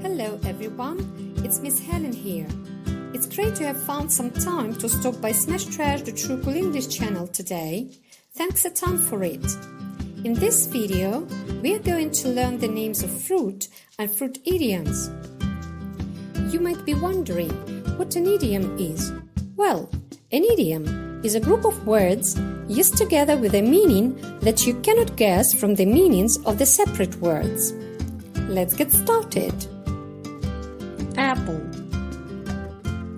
Hello everyone, it's Miss Helen here. It's great to have found some time to stop by Smash Trash the True Cool English channel today. Thanks a ton for it. In this video, we are going to learn the names of fruit and fruit idioms. You might be wondering what an idiom is. Well, an idiom is a group of words used together with a meaning that you cannot guess from the meanings of the separate words. Let's get started. Apple,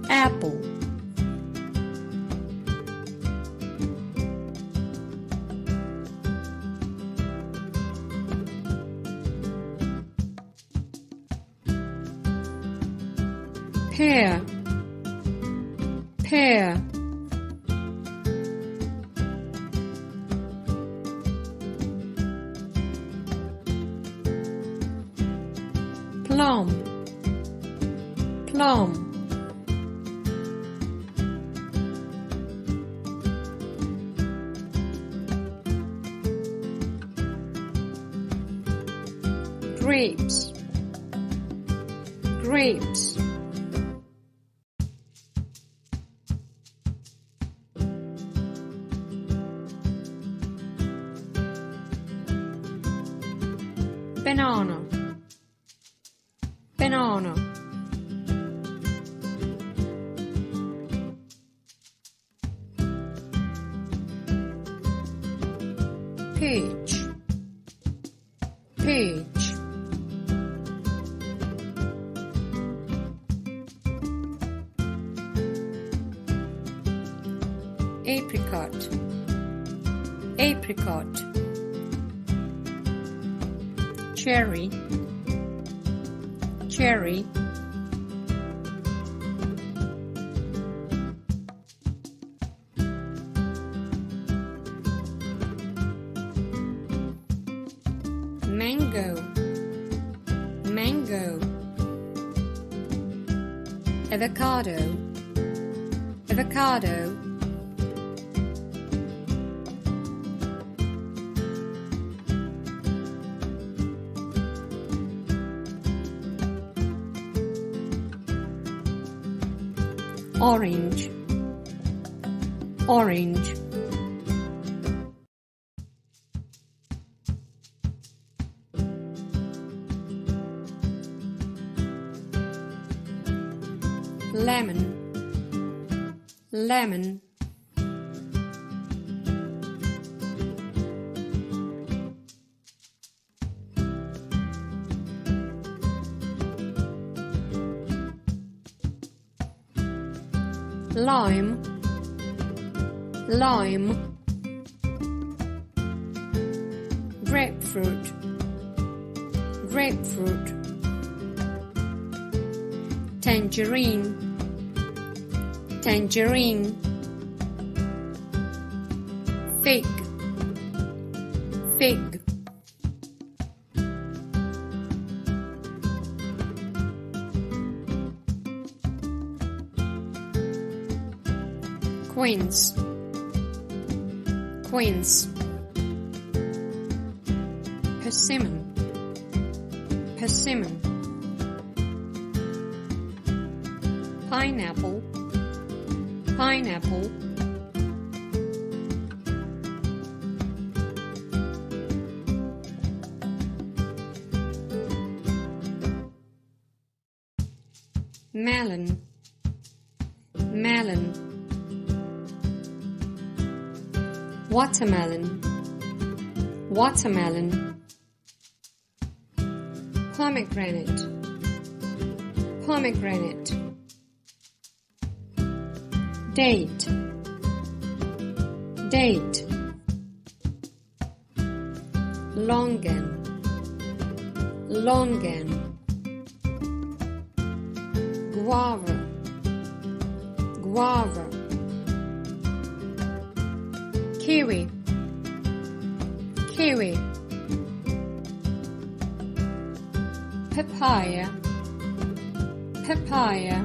apple. Pear, pear. Plum, plum. Grapes, grapes. Banana, banana. Peach, peach. Apricot, apricot. Cherry, cherry. Mango, mango. Avocado, avocado. Orange, orange. Lemon, lemon. Lime, lime. Grapefruit, grapefruit. Tangerine, tangerine. Fig, fig. Quince, quince. Persimmon, persimmon. Pineapple, pineapple. Melon, melon. Watermelon, watermelon. Pomegranate, pomegranate. Date, date. Longan, longan. Guava, guava. Kiwi, kiwi. Papaya, papaya.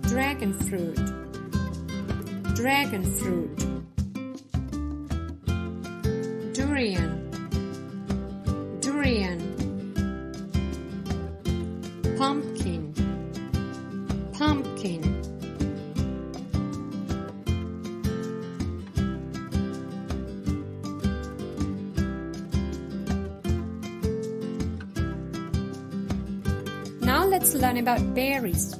Dragon fruit, dragon fruit. Durian, durian. pumpkin, pumpkin. Now let's learn about berries.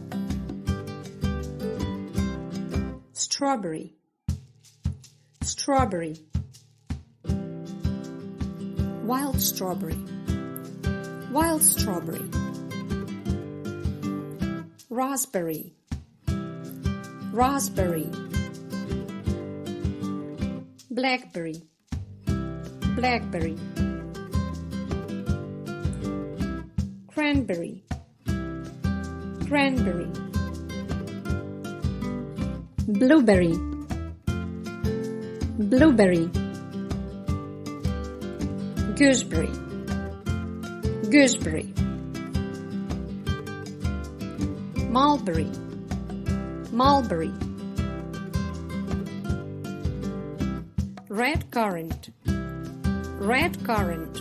Strawberry, strawberry. Wild strawberry, wild strawberry. Raspberry, raspberry. Blackberry, blackberry. Cranberry, cranberry. Blueberry, blueberry. Gooseberry, gooseberry. Mulberry, mulberry. Red currant, red currant.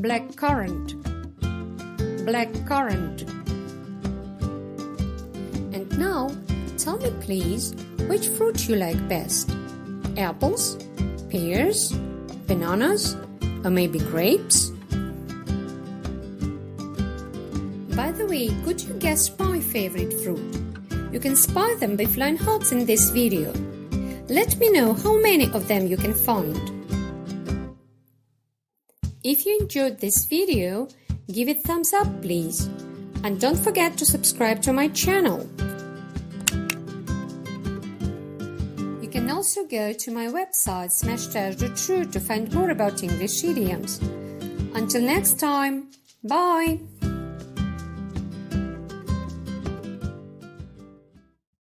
Black currant, black currant. And now, tell me please, which fruit you like best? Apples, pears, bananas, or maybe grapes? By the way, could you guess my favorite fruit? You can spy them by flying hearts in this video. Let me know how many of them you can find. If you enjoyed this video, give it a thumbs up please. And don't forget to subscribe to my channel. You can also go to my website /true to find more about English idioms. Until next time, bye!